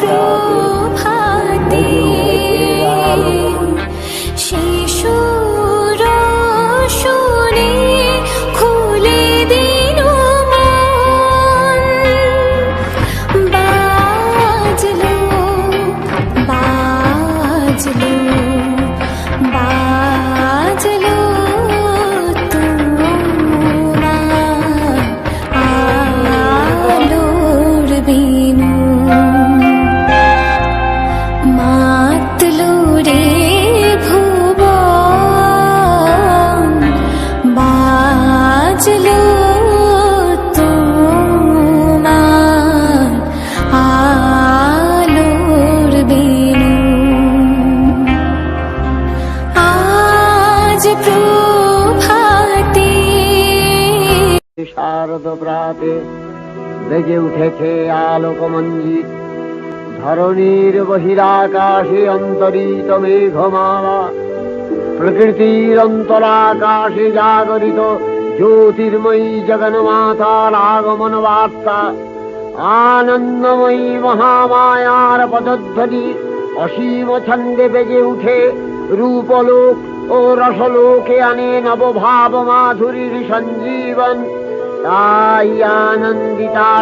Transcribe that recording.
প্রভাতে শিশুর শুনে খুলে দিন মন। বাজলো বাজলো বাজলো তোমার আলোর বিনু। মাতলো রে ভুবন, বাজলো তোমার আলোর বিনু। আজ প্রভাতে শারদ প্রাতে বেজে উঠেছে আলোকমঞ্জিত, ধরণীর বহিরাকাশে অন্তরিত মেঘমালা, প্রকৃতির অন্তরাকাশে জাগরিত জ্যোতির্ময়ী জগন্মাতার আগমন বার্তা। আনন্দময়ী মহামায়ার পদধ্বনি অসীম ছন্দে বেজে উঠে রূপলোক ও রসলোকে আনে নবভাব মাধুরীর সঞ্জীবন। তাই আনন্দিতা